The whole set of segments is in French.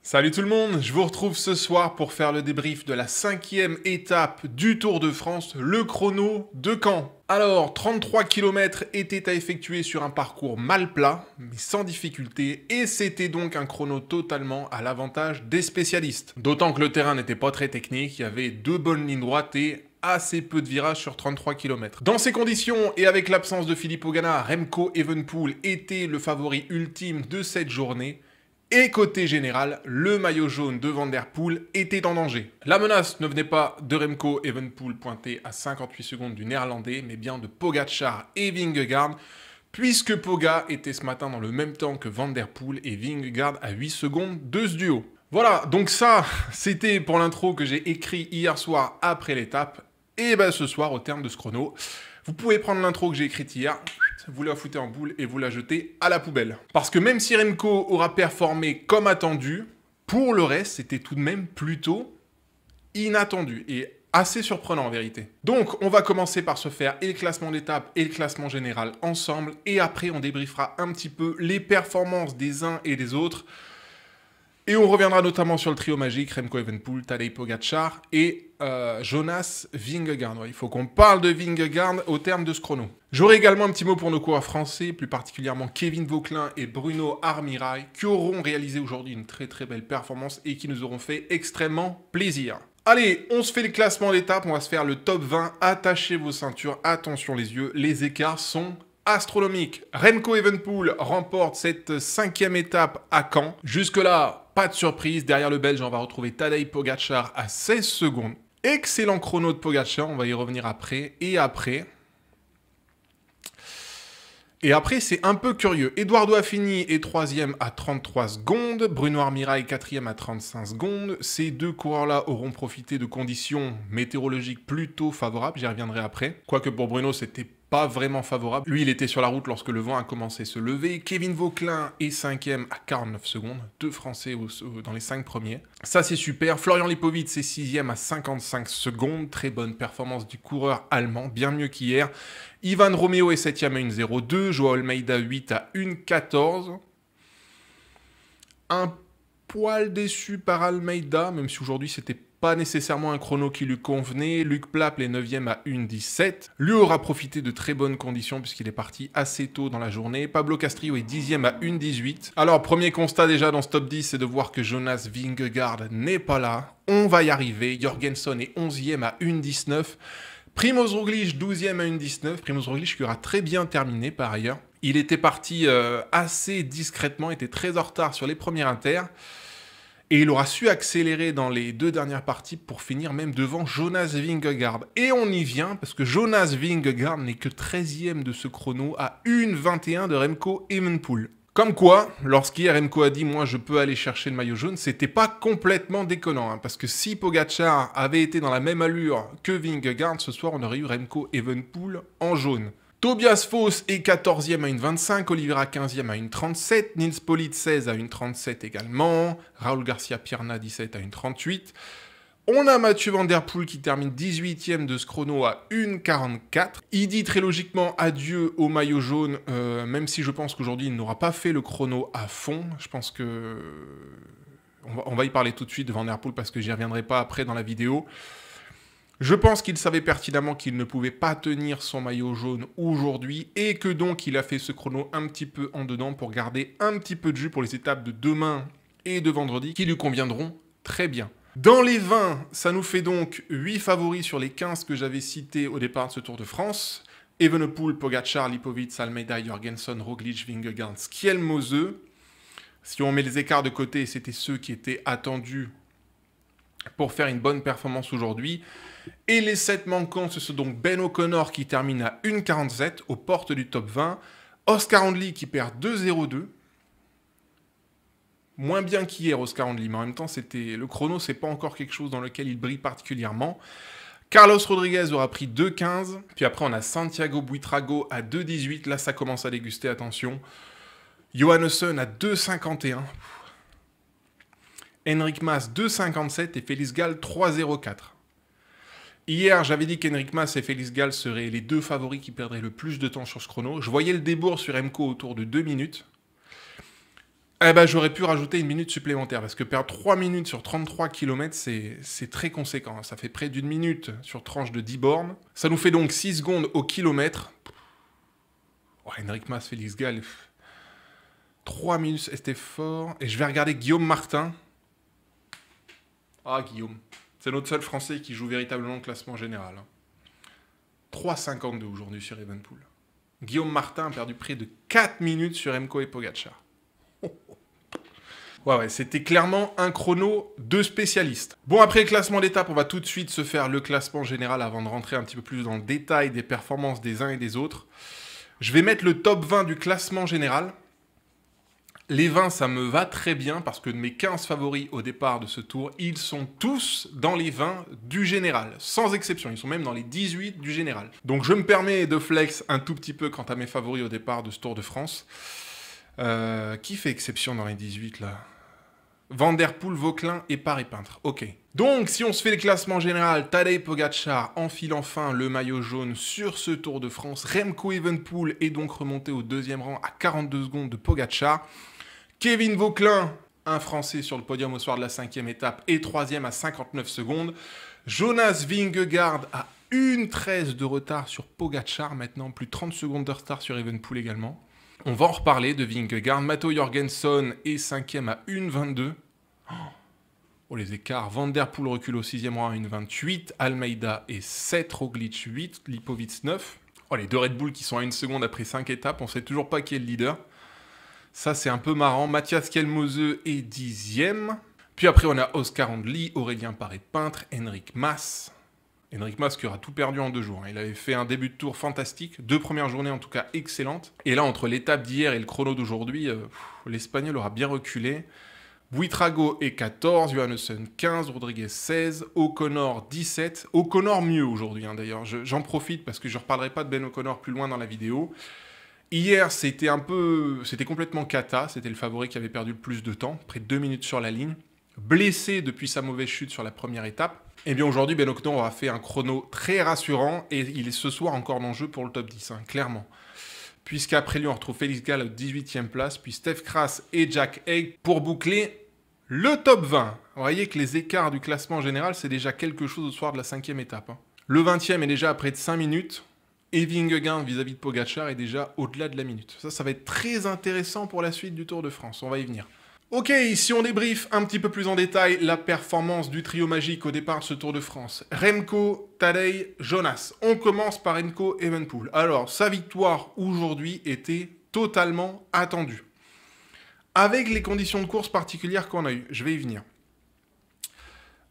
Salut tout le monde, je vous retrouve ce soir pour faire le débrief de la 5e étape du Tour de France, le chrono de Caen. Alors, 33 km étaient à effectuer sur un parcours mal plat, mais sans difficulté, et c'était donc un chrono totalement à l'avantage des spécialistes. D'autant que le terrain n'était pas très technique, il y avait 2 bonnes lignes droites et assez peu de virages sur 33 km. Dans ces conditions, et avec l'absence de Filippo Ganna, Remco Evenepoel était le favori ultime de cette journée. Et côté général, le maillot jaune de Van Der Poel était en danger. La menace ne venait pas de Remco Evenepoel pointé à 58 secondes du néerlandais, mais bien de Pogačar et Vingegaard, puisque Poga était ce matin dans le même temps que Van Der Poel et Vingegaard à 8 secondes de ce duo. Voilà, donc ça, c'était pour l'intro que j'ai écrit hier soir après l'étape, et ben ce soir, au terme de ce chrono, vous pouvez prendre l'intro que j'ai écrite hier, vous la foutez en boule et vous la jetez à la poubelle. Parce que même si Remco aura performé comme attendu, pour le reste, c'était tout de même plutôt inattendu et assez surprenant en vérité. Donc, on va commencer par se faire et le classement d'étape et le classement général ensemble, et après on débriefera un petit peu les performances des uns et des autres. Et on reviendra notamment sur le trio magique, Remco Evenepoel, Tadej Pogačar et Jonas Vingegaard. Ouais, il faut qu'on parle de Vingegaard au terme de ce chrono. J'aurai également un petit mot pour nos coureurs français, plus particulièrement Kevin Vauquelin et Bruno Armirail, qui auront réalisé aujourd'hui une très très belle performance et qui nous auront fait extrêmement plaisir. Allez, on se fait le classement d'étape, on va se faire le top 20. Attachez vos ceintures, attention les yeux, les écarts sont astronomique. Remco Evenepoel remporte cette 5e étape à Caen. Jusque-là, pas de surprise. Derrière le Belge, on va retrouver Tadej Pogačar à 16 secondes. Excellent chrono de Pogačar, on va y revenir après. Et après, c'est un peu curieux. Eduardo Affini est 3e à 33 secondes. Bruno Armirail 4e à 35 secondes. Ces deux coureurs-là auront profité de conditions météorologiques plutôt favorables. J'y reviendrai après. Quoique pour Bruno, c'était pas vraiment favorable. Lui, il était sur la route lorsque le vent a commencé à se lever. Kevin Vauquelin est 5e à 49 secondes. 2 Français dans les 5 premiers. Ça, c'est super. Florian Lipovic est 6e à 55 secondes. Très bonne performance du coureur allemand, bien mieux qu'hier. Ivan Romeo est 7e à 1,02. Joao Almeida 8 à 1,14. Un poil déçu par Almeida, même si aujourd'hui c'était pas nécessairement un chrono qui lui convenait. Luc Plaple est 9e à 1,17. Lui aura profité de très bonnes conditions puisqu'il est parti assez tôt dans la journée. Pablo Castrillo est 10e à 1,18. Alors, premier constat déjà dans ce top 10, c'est de voir que Jonas Vingegaard n'est pas là. On va y arriver. Jorgenson est 11e à 1,19. Primoz Roglic 12e à 1,19. Primoz Roglic qui aura très bien terminé par ailleurs. Il était parti assez discrètement, était très en retard sur les premières inters. Et il aura su accélérer dans les 2 dernières parties pour finir même devant Jonas Vingegaard. Et on y vient, parce que Jonas Vingegaard n'est que 13e de ce chrono à 1,21 de Remco Evenepoel. Comme quoi, lorsqu'hier Remco a dit « moi je peux aller chercher le maillot jaune », c'était pas complètement déconnant. Parce que si Pogačar avait été dans la même allure que Vingegaard, ce soir on aurait eu Remco Evenepoel en jaune. Tobias Foss est 14e à 1,25, Oliveira 15e à 1,37, Nils Politt 16 à 1,37 également, Raúl Garcia Pierna 17 à 1,38. On a Mathieu Van Der Poel qui termine 18e de ce chrono à 1,44. Il dit très logiquement adieu au maillot jaune, même si je pense qu'aujourd'hui il n'aura pas fait le chrono à fond. Je pense que... On va y parler tout de suite de Van Der Poel parce que j'y reviendrai pas après dans la vidéo. Je pense qu'il savait pertinemment qu'il ne pouvait pas tenir son maillot jaune aujourd'hui et que donc il a fait ce chrono un petit peu en dedans pour garder un petit peu de jus pour les étapes de demain et de vendredi qui lui conviendront très bien. Dans les 20, ça nous fait donc 8 favoris sur les 15 que j'avais cités au départ de ce Tour de France. Evenepoel, Pogačar, Lipovic, Almeida, Jorgenson, Roglic, Vingegaard, Skjelmose. Si on met les écarts de côté, c'était ceux qui étaient attendus pour faire une bonne performance aujourd'hui. Et les 7 manquants, ce sont donc Ben O'Connor qui termine à 1,47 aux portes du top 20. Oscar Hindley qui perd 2,02. Moins bien qu'hier, Oscar Hindley, mais en même temps, le chrono, c'est pas encore quelque chose dans lequel il brille particulièrement. Carlos Rodriguez aura pris 2,15. Puis après, on a Santiago Buitrago à 2,18. Là, ça commence à déguster, attention. Johannessen à 2,51. Enric Mas 2,57 et Félix Gall 3,04. Hier, j'avais dit qu'Enric Mas et Félix Gall seraient les 2 favoris qui perdraient le plus de temps sur ce chrono. Je voyais le débours sur Remco autour de 2 minutes. Eh ben, j'aurais pu rajouter une minute supplémentaire, parce que perdre 3 minutes sur 33 km, c'est très conséquent. Ça fait près d'une minute sur tranche de 10 bornes. Ça nous fait donc 6 secondes au kilomètre. Oh, Enric Mas, Félix Gall. 3 minutes, c'était fort. Et je vais regarder Guillaume Martin. Ah, Guillaume. C'est notre seul Français qui joue véritablement le classement général. 3,52 aujourd'hui sur Evenepoel. Guillaume Martin a perdu près de 4 minutes sur Remco et Pogacar. Ouais, c'était clairement un chrono de spécialiste. Bon, après le classement d'étape, on va tout de suite se faire le classement général avant de rentrer un petit peu plus dans le détail des performances des uns et des autres. Je vais mettre le top 20 du classement général. Les 20, ça me va très bien parce que de mes 15 favoris au départ de ce tour, ils sont tous dans les 20 du général, sans exception. Ils sont même dans les 18 du général. Donc je me permets de flex un tout petit peu quant à mes favoris au départ de ce Tour de France. Qui fait exception dans les 18 là? Van der Poel, Vauquelin et Paris-Peintre. Ok. Donc, si on se fait le classement général, Tadej Pogacar enfile enfin le maillot jaune sur ce Tour de France. Remco Evenepoel est donc remonté au deuxième rang à 42 secondes de Pogacar. Kevin Vauquelin, un Français sur le podium au soir de la 5e étape, est troisième à 59 secondes. Jonas Vingegaard a 1,13 de retard sur Pogacar, maintenant plus de 30 secondes de retard sur Evenepoel également. On va en reparler de Vingegaard. Matteo Jorgensen est 5e à 1,22. Oh, les écarts. Van der Poel recule au 6e rang à 1,28. Almeida est 7. Roglic 8. Lipovic 9. Oh, les deux Red Bull qui sont à 1 seconde après 5 étapes. On ne sait toujours pas qui est le leader. Ça, c'est un peu marrant. Mathias Kelmose est 10e. Puis après, on a Oscar Andli, Aurélien Paré-Peintre, Enric Mas. Enric Mas qui aura tout perdu en 2 jours. Il avait fait un début de tour fantastique, 2 premières journées en tout cas excellentes. Et là, entre l'étape d'hier et le chrono d'aujourd'hui, l'Espagnol aura bien reculé. Buitrago est 14, Johannessen 15, Rodriguez 16, O'Connor 17. O'Connor mieux aujourd'hui d'ailleurs. J'en profite parce que je ne reparlerai pas de Ben O'Connor plus loin dans la vidéo. Hier, c'était complètement cata. C'était le favori qui avait perdu le plus de temps, près de 2 minutes sur la ligne. Blessé depuis sa mauvaise chute sur la première étape. Et bien aujourd'hui, Ben O'Connor aura fait un chrono très rassurant et il est ce soir encore en jeu pour le top 10, clairement. Puisqu'après lui, on retrouve Félix Gall à 18e place, puis Steph Kras et Jack Haig pour boucler le top 20. Vous voyez que les écarts du classement général, c'est déjà quelque chose au soir de la 5e étape. Le 20e est déjà à près de 5 minutes. Et Vingegaard vis-à-vis de Pogacar est déjà au-delà de la minute. Ça va être très intéressant pour la suite du Tour de France. On va y venir. Ok, si on débriefe un petit peu plus en détail la performance du trio magique au départ de ce Tour de France. Remco, Tadej, Jonas. On commence par Remco Evenepoel. Alors, sa victoire aujourd'hui était totalement attendue. Avec les conditions de course particulières qu'on a eues. Je vais y venir.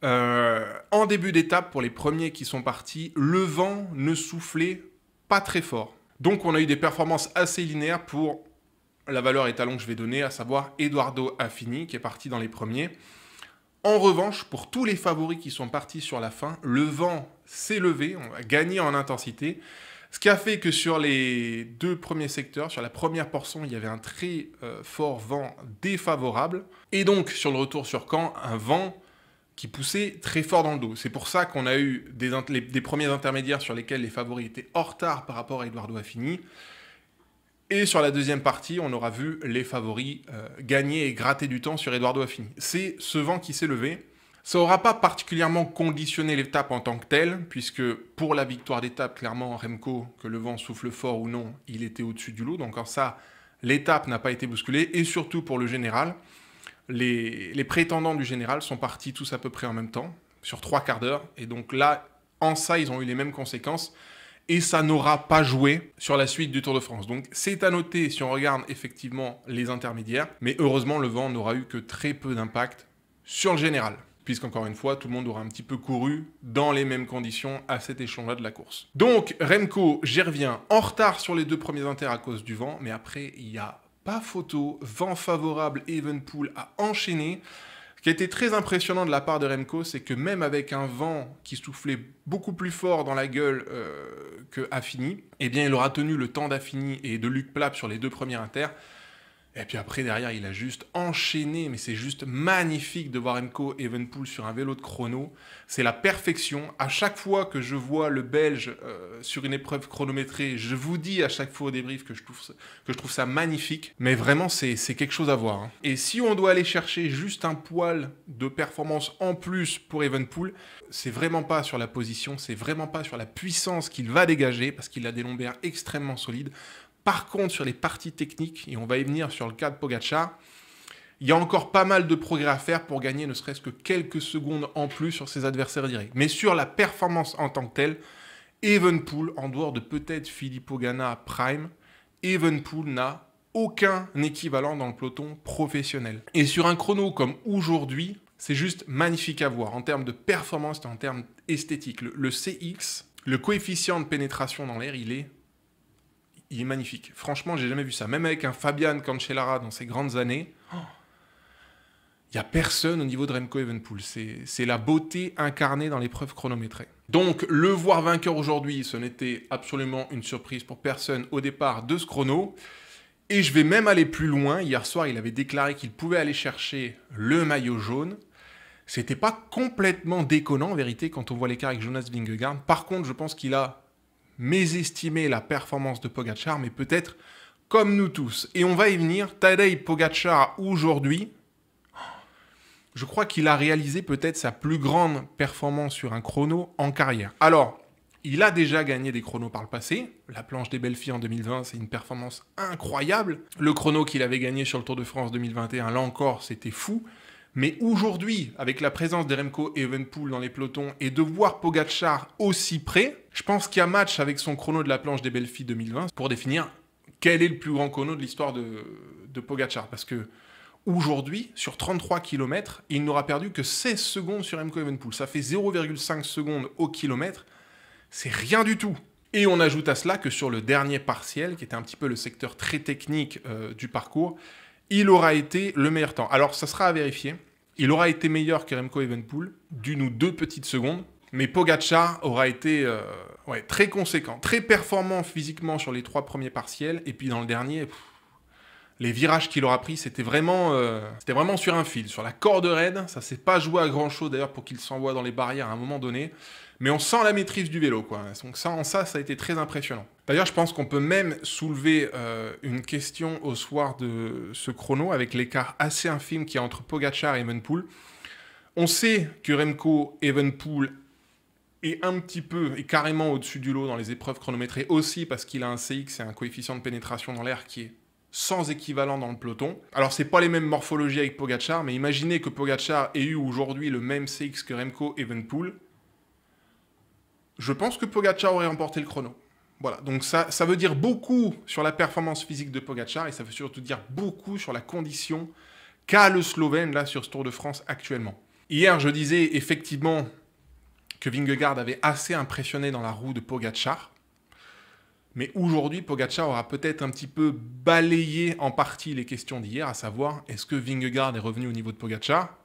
En début d'étape, pour les premiers qui sont partis, le vent ne soufflait pas très fort. Donc, on a eu des performances assez linéaires pour la valeur étalon que je vais donner, à savoir Edoardo Affini, qui est parti dans les premiers. En revanche, pour tous les favoris qui sont partis sur la fin, le vent s'est levé, on a gagné en intensité, ce qui a fait que sur les 2 premiers secteurs, sur la première portion, il y avait un très fort vent défavorable, et donc sur le retour sur Caen, un vent qui poussait très fort dans le dos. C'est pour ça qu'on a eu des premiers intermédiaires sur lesquels les favoris étaient en retard par rapport à Edoardo Affini. Et sur la deuxième partie, on aura vu les favoris gagner et gratter du temps sur Edoardo Affini. C'est ce vent qui s'est levé. Ça n'aura pas particulièrement conditionné l'étape en tant que telle, puisque pour la victoire d'étape, clairement, Remco, que le vent souffle fort ou non, il était au-dessus du lot. Donc en ça, l'étape n'a pas été bousculée. Et surtout pour le général, les prétendants du général sont partis tous à peu près en même temps, sur 3 quarts d'heure. Et donc là, en ça, ils ont eu les mêmes conséquences. Et ça n'aura pas joué sur la suite du Tour de France. Donc c'est à noter si on regarde effectivement les intermédiaires. Mais heureusement, le vent n'aura eu que très peu d'impact sur le général. Puisqu'encore une fois, tout le monde aura un petit peu couru dans les mêmes conditions à cet échelon-là de la course. Donc Remco, j'y reviens, en retard sur les 2 premiers inters à cause du vent. Mais après, il n'y a pas photo. Vent favorable, Evenepoel a enchaîné. Ce qui a été très impressionnant de la part de Remco, c'est que même avec un vent qui soufflait beaucoup plus fort dans la gueule que Affini, eh bien il aura tenu le temps d'Affini et de Luc Plapp sur les 2 premiers inters. Et puis après, derrière, il a juste enchaîné, mais c'est juste magnifique de voir Remco Evenepoel sur un vélo de chrono. C'est la perfection. À chaque fois que je vois le Belge sur une épreuve chronométrée, je vous dis à chaque fois au débrief que je trouve ça magnifique. Mais vraiment, c'est quelque chose à voir. Hein. Et si on doit aller chercher juste un poil de performance en plus pour Evenepoel, c'est vraiment pas sur la position, c'est vraiment pas sur la puissance qu'il va dégager, parce qu'il a des lombaires extrêmement solides. Par contre, sur les parties techniques, et on va y venir sur le cas de Pogacar, il y a encore pas mal de progrès à faire pour gagner ne serait-ce que quelques secondes en plus sur ses adversaires directs. Mais sur la performance en tant que telle, Evenepoel, en dehors de peut-être Filippo Ganna Prime, Evenepoel n'a aucun équivalent dans le peloton professionnel. Et sur un chrono comme aujourd'hui, c'est juste magnifique à voir en termes de performance et en termes esthétiques. Le CX, le coefficient de pénétration dans l'air, il est magnifique. Franchement, j'ai jamais vu ça. Même avec un Fabian Cancellara dans ses grandes années, il n'y a personne au niveau de Remco Evenepoel. C'est la beauté incarnée dans l'épreuve chronométrée. Donc, le voir vainqueur aujourd'hui, ce n'était absolument une surprise pour personne au départ de ce chrono. Et je vais même aller plus loin. Hier soir, il avait déclaré qu'il pouvait aller chercher le maillot jaune. C'était pas complètement déconnant, en vérité, quand on voit l'écart avec Jonas Vingegaard. Par contre, je pense qu'il a mésestimer la performance de Pogacar, mais peut-être comme nous tous. Et on va y venir. Tadej Pogacar, aujourd'hui, je crois qu'il a réalisé peut-être sa plus grande performance sur un chrono en carrière. Alors, il a déjà gagné des chronos par le passé. La planche des belles filles en 2020, c'est une performance incroyable. Le chrono qu'il avait gagné sur le Tour de France 2021, là encore, c'était fou. Mais aujourd'hui, avec la présence de Remco Evenepoel dans les pelotons et de voir Pogacar aussi près, je pense qu'il y a match avec son chrono de la planche des belles filles 2020 pour définir quel est le plus grand chrono de l'histoire de Pogacar. Parce que aujourd'hui, sur 33 km, il n'aura perdu que 16 secondes sur Remco Evenepoel. Ça fait 0,5 secondes au kilomètre. C'est rien du tout. Et on ajoute à cela que sur le dernier partiel, qui était un petit peu le secteur très technique du parcours, il aura été le meilleur temps. Alors, ça sera à vérifier. Il aura été meilleur que Remco Evenepoel, d'une ou deux petites secondes. Mais Pogacar aura été très conséquent, très performant physiquement sur les 3 premiers partiels. Et puis dans le dernier, les virages qu'il aura pris, c'était vraiment sur un fil. Sur la corde raide, ça ne s'est pas joué à grand-chose d'ailleurs pour qu'il s'envoie dans les barrières à un moment donné. Mais on sent la maîtrise du vélo, quoi. Donc ça a été très impressionnant. D'ailleurs, je pense qu'on peut même soulever une question au soir de ce chrono avec l'écart assez infime qu'il y a entre Pogacar et Evenepoel. On sait que Remco Evenepoel est un petit peu et carrément au-dessus du lot dans les épreuves chronométrées aussi parce qu'il a un CX et un coefficient de pénétration dans l'air qui est sans équivalent dans le peloton. Alors, c'est pas les mêmes morphologies avec Pogacar, mais imaginez que Pogacar ait eu aujourd'hui le même CX que Remco Evenepoel. Je pense que Pogacar aurait remporté le chrono. Voilà, donc ça veut dire beaucoup sur la performance physique de Pogacar et ça veut surtout dire beaucoup sur la condition qu'a le Slovène là sur ce Tour de France actuellement. Hier, je disais effectivement que Vingegaard avait assez impressionné dans la roue de Pogacar. Mais aujourd'hui, Pogacar aura peut-être un petit peu balayé en partie les questions d'hier, à savoir, est-ce que Vingegaard est revenu au niveau de Pogacar ?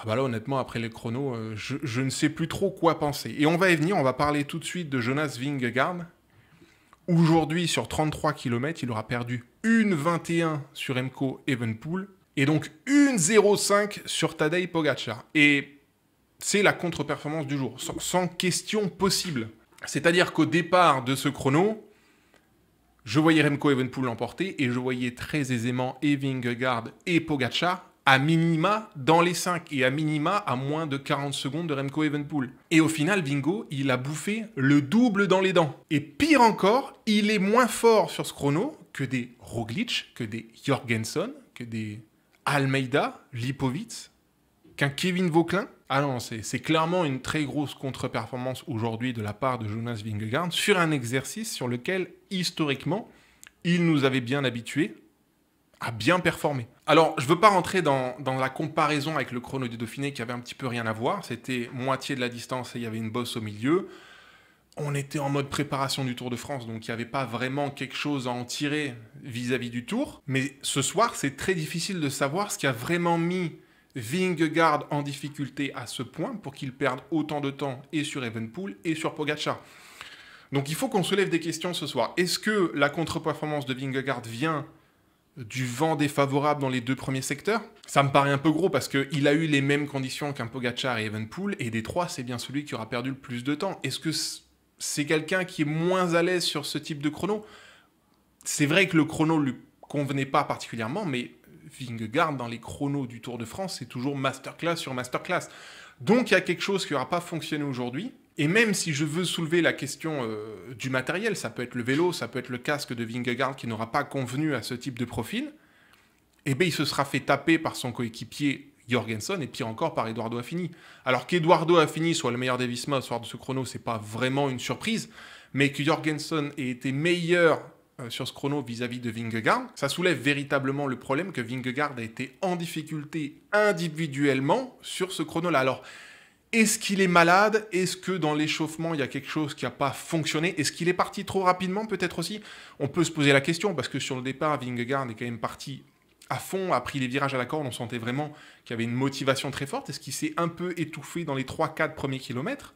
Ah bah là, honnêtement, après les chronos, je ne sais plus trop quoi penser. Et on va y venir, on va parler tout de suite de Jonas Vingegaard. Aujourd'hui, sur 33 km, il aura perdu 1,21 sur Remco Evenepoel et donc 1,05 sur Tadej Pogacar. Et c'est la contre-performance du jour, sans question possible. C'est-à-dire qu'au départ de ce chrono, je voyais Remco Evenepoel l'emporter et je voyais très aisément et Vingegaard et Pogacar à minima dans les 5 et à minima à moins de 40 secondes de Remco Evenepoel. Et au final, Vingo, il a bouffé le double dans les dents. Et pire encore, il est moins fort sur ce chrono que des Roglic, que des Jorgensen, que des Almeida, Lipovic, qu'un Kevin Vauquelin. Ah non, c'est clairement une très grosse contre-performance aujourd'hui de la part de Jonas Vingegaard sur un exercice sur lequel, historiquement, il nous avait bien habitués à bien performer. Alors, je ne veux pas rentrer dans la comparaison avec le chrono du Dauphiné qui avait un petit peu rien à voir. C'était moitié de la distance et il y avait une bosse au milieu. On était en mode préparation du Tour de France, donc il n'y avait pas vraiment quelque chose à en tirer vis-à-vis du Tour. Mais ce soir, c'est très difficile de savoir ce qui a vraiment mis Vingegaard en difficulté à ce point pour qu'il perde autant de temps et sur Evenepoel et sur Pogacar. Donc il faut qu'on soulève des questions ce soir. Est-ce que la contre-performance de Vingegaard vient du vent défavorable dans les 2 premiers secteurs? Ça me paraît un peu gros parce qu'il a eu les mêmes conditions qu'un Pogačar et Evenepoel, et des 3, c'est bien celui qui aura perdu le plus de temps. Est-ce que c'est quelqu'un qui est moins à l'aise sur ce type de chrono? C'est vrai que le chrono lui convenait pas particulièrement, mais Vingegaard, dans les chronos du Tour de France, c'est toujours masterclass sur masterclass. Donc il y a quelque chose qui n'aura pas fonctionné aujourd'hui. Et même si je veux soulever la question du matériel, ça peut être le vélo, ça peut être le casque de Vingegaard qui n'aura pas convenu à ce type de profil, eh bien il se sera fait taper par son coéquipier Jorgenson et pire encore par Edoardo Affini. Alors qu'Edoardo Affini soit le meilleur des Visma au soir de ce chrono, c'est pas vraiment une surprise, mais que Jorgenson ait été meilleur sur ce chrono vis-à-vis de Vingegaard, ça soulève véritablement le problème que Vingegaard a été en difficulté individuellement sur ce chrono-là. Alors, est-ce qu'il est malade? Est-ce que dans l'échauffement, il y a quelque chose qui n'a pas fonctionné? Est-ce qu'il est parti trop rapidement, peut-être aussi? On peut se poser la question, parce que sur le départ, Vingegaard est quand même parti à fond, a pris les virages à la corde, on sentait vraiment qu'il y avait une motivation très forte. Est-ce qu'il s'est un peu étouffé dans les 3-4 premiers kilomètres?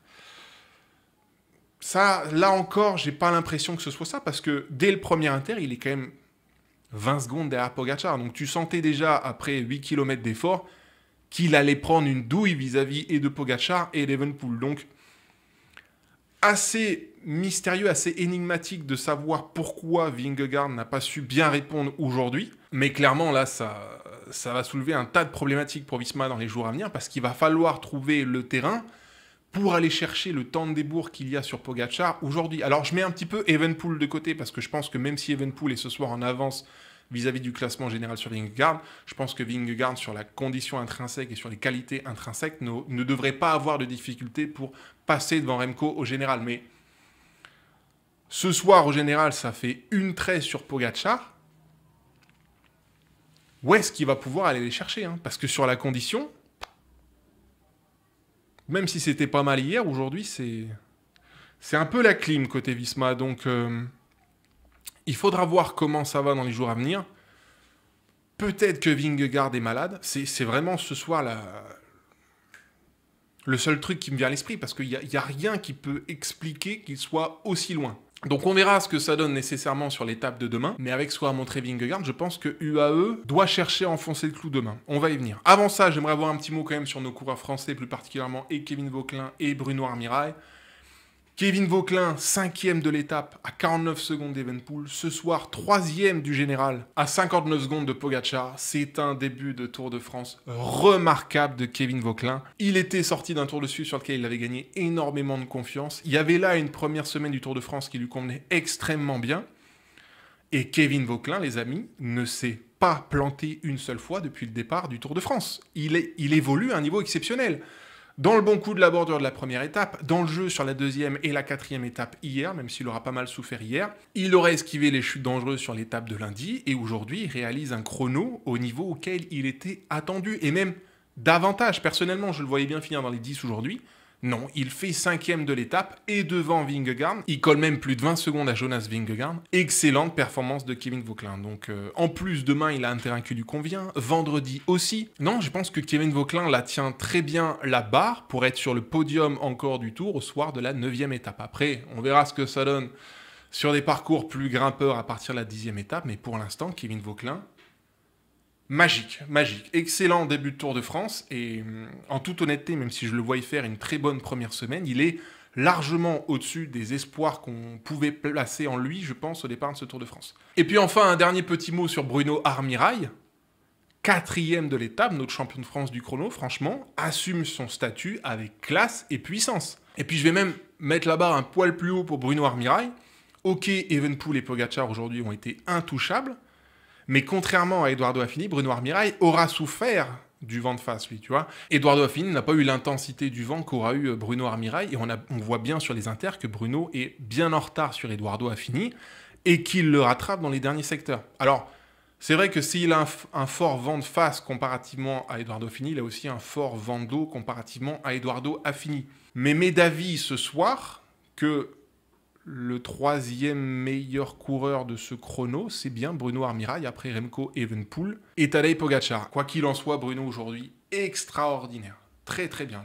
Ça, là encore, j'ai pas l'impression que ce soit ça, parce que dès le premier inter, il est quand même 20 secondes derrière Pogačar. Donc tu sentais déjà, après 8 km d'effort, qu'il allait prendre une douille vis-à-vis et de Pogačar et d'Evenepoel. Donc, assez mystérieux, assez énigmatique de savoir pourquoi Vingegaard n'a pas su bien répondre aujourd'hui. Mais clairement, là, ça va soulever un tas de problématiques pour Visma dans les jours à venir, parce qu'il va falloir trouver le terrain pour aller chercher le temps de débours qu'il y a sur Pogačar aujourd'hui. Alors, je mets un petit peu Evenepoel de côté, parce que je pense que même si Evenepoel est ce soir en avance vis-à-vis du classement général sur Vingegaard, je pense que Vingegaard, sur la condition intrinsèque et sur les qualités intrinsèques, ne devrait pas avoir de difficulté pour passer devant Remco au général. Mais ce soir, au général, ça fait une 13 sur Pogačar. Où est-ce qu'il va pouvoir aller les chercher, hein? Parce que sur la condition, même si c'était pas mal hier, aujourd'hui, c'est un peu la clim côté Visma. Donc, il faudra voir comment ça va dans les jours à venir. Peut-être que Vingegaard est malade. C'est vraiment ce soir le seul truc qui me vient à l'esprit, parce qu'il n'y a rien qui peut expliquer qu'il soit aussi loin. Donc on verra ce que ça donne nécessairement sur l'étape de demain, mais avec ce qu'a montré Vingegaard, je pense que UAE doit chercher à enfoncer le clou demain. On va y venir. Avant ça, j'aimerais avoir un petit mot quand même sur nos coureurs français, plus particulièrement et Kevin Vauquelin et Bruno Armirail. Kevin Vauquelin, 5e de l'étape à 49 secondes d'Evenepoel. Ce soir, 3e du général à 59 secondes de Pogačar. C'est un début de Tour de France remarquable de Kevin Vauquelin. Il était sorti d'un Tour de Suisse sur lequel il avait gagné énormément de confiance. Il y avait là une première semaine du Tour de France qui lui convenait extrêmement bien. Et Kevin Vauquelin, les amis, ne s'est pas planté une seule fois depuis le départ du Tour de France. Il évolue à un niveau exceptionnel. Dans le bon coup de la bordure de la première étape, dans le jeu sur la deuxième et la quatrième étape hier, même s'il aura pas mal souffert hier, il aurait esquivé les chutes dangereuses sur l'étape de lundi, et aujourd'hui il réalise un chrono au niveau auquel il était attendu, et même davantage. Personnellement, je le voyais bien finir dans les 10 aujourd'hui. Non, il fait 5e de l'étape et devant Vingegaard. Il colle même plus de 20 secondes à Jonas Vingegaard. Excellente performance de Kevin Vauquelin. Donc en plus, demain, il a un terrain qui lui convient. Vendredi aussi. Non, je pense que Kevin Vauquelin la tient très bien la barre pour être sur le podium encore du Tour au soir de la 9e étape. Après, on verra ce que ça donne sur des parcours plus grimpeurs à partir de la 10e étape. Mais pour l'instant, Kevin Vauquelin, magique, magique. Excellent début de Tour de France, et en toute honnêteté, même si je le voyais faire une très bonne première semaine, il est largement au-dessus des espoirs qu'on pouvait placer en lui, je pense, au départ de ce Tour de France. Et puis enfin, un dernier petit mot sur Bruno Armirail, 4e de l'étape, notre champion de France du chrono, franchement, assume son statut avec classe et puissance. Et puis je vais même mettre la barre un poil plus haut pour Bruno Armirail. Ok, Evenepoel et Pogačar aujourd'hui ont été intouchables, mais contrairement à Edoardo Affini, Bruno Armirail aura souffert du vent de face, lui, tu vois. Edoardo Affini n'a pas eu l'intensité du vent qu'aura eu Bruno Armirail, et on voit bien sur les inters que Bruno est bien en retard sur Edoardo Affini, et qu'il le rattrape dans les derniers secteurs. Alors, c'est vrai que s'il a un fort vent de face comparativement à Edoardo Affini, il a aussi un fort vent d'eau comparativement à Edoardo Affini. Mais mes d'avis ce soir que le 3e meilleur coureur de ce chrono, c'est bien Bruno Armirail, après Remco Evenepoel et Tadej Pogačar. Quoi qu'il en soit, Bruno aujourd'hui, extraordinaire. Très très bien.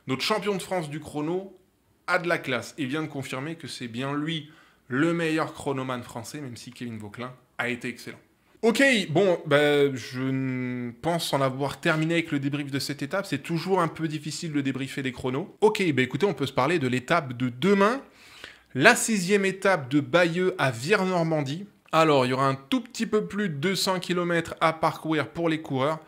Notre champion de France du chrono, a de la classe et vient de confirmer que c'est bien lui le meilleur chronomane français, même si Kevin Vauquelin a été excellent. Ok, bon, je pense en avoir terminé avec le débrief de cette étape. C'est toujours un peu difficile de débriefer les chronos. Ok, écoutez, on peut se parler de l'étape de demain. La 6e étape de Bayeux à Vire-Normandie. Alors, il y aura un tout petit peu plus de 200 km à parcourir pour les coureurs.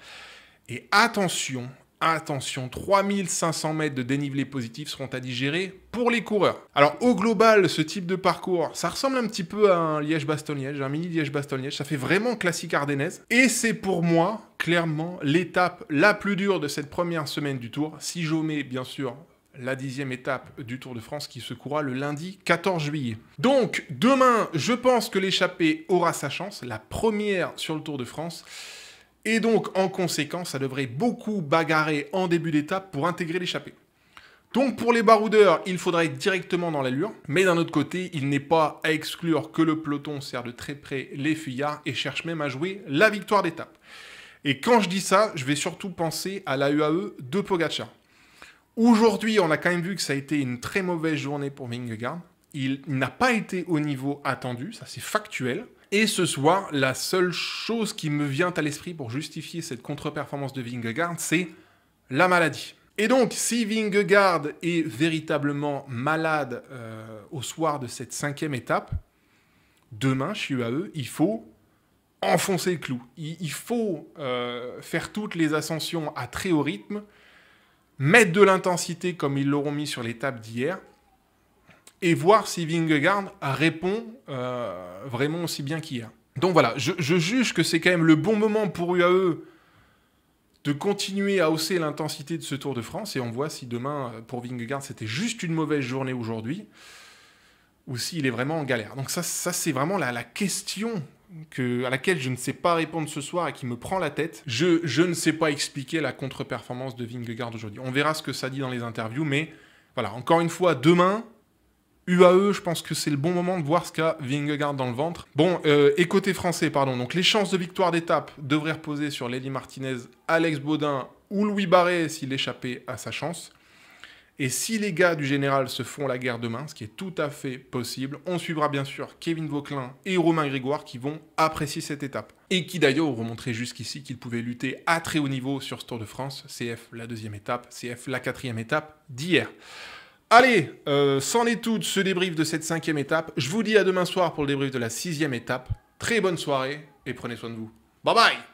Et attention, 3500 mètres de dénivelé positif seront à digérer pour les coureurs. Alors, au global, ce type de parcours, ça ressemble un petit peu à un Liège-Bastogne-Liège, un mini Liège-Bastogne-Liège. Ça fait vraiment classique ardennaise. Et c'est pour moi, clairement, l'étape la plus dure de cette première semaine du Tour. Si j'omets, bien sûr, la 10e étape du Tour de France qui se courra le lundi 14 juillet. Donc, demain, je pense que l'échappée aura sa chance, la première sur le Tour de France. Et donc, en conséquence, ça devrait beaucoup bagarrer en début d'étape pour intégrer l'échappée. Donc, pour les baroudeurs, il faudra être directement dans l'allure. Mais d'un autre côté, il n'est pas à exclure que le peloton serre de très près les fuyards et cherche même à jouer la victoire d'étape. Et quand je dis ça, je vais surtout penser à la UAE de Pogačar. Aujourd'hui, on a quand même vu que ça a été une très mauvaise journée pour Vingegaard. Il n'a pas été au niveau attendu, ça c'est factuel. Et ce soir, la seule chose qui me vient à l'esprit pour justifier cette contre-performance de Vingegaard, c'est la maladie. Et donc, si Vingegaard est véritablement malade au soir de cette 5e étape, demain, chez UAE, il faut enfoncer le clou. Il faut faire toutes les ascensions à très haut rythme, mettre de l'intensité comme ils l'auront mis sur l'étape d'hier, et voir si Vingegaard répond vraiment aussi bien qu'hier. Donc voilà, je juge que c'est quand même le bon moment pour UAE de continuer à hausser l'intensité de ce Tour de France, et on voit si demain, pour Vingegaard, c'était juste une mauvaise journée aujourd'hui, ou s'il est vraiment en galère. Donc ça c'est vraiment la question à laquelle je ne sais pas répondre ce soir et qui me prend la tête. Je ne sais pas expliquer la contre-performance de Vingegaard aujourd'hui. On verra ce que ça dit dans les interviews, mais voilà, encore une fois, demain, UAE, je pense que c'est le bon moment de voir ce qu'a Vingegaard dans le ventre. Bon, et côté français, pardon, donc les chances de victoire d'étape devraient reposer sur Lenny Martinez, Alex Baudin ou Louis Barret s'il échappait à sa chance. Et si les gars du Général se font la guerre demain, ce qui est tout à fait possible, on suivra bien sûr Kevin Vauquelin et Romain Grégoire qui vont apprécier cette étape. Et qui d'ailleurs auront montré jusqu'ici qu'ils pouvaient lutter à très haut niveau sur ce Tour de France. CF la 2e étape, CF la 4e étape d'hier. Allez, c'en est tout de ce débrief de cette 5e étape. Je vous dis à demain soir pour le débrief de la 6e étape. Très bonne soirée et prenez soin de vous. Bye bye!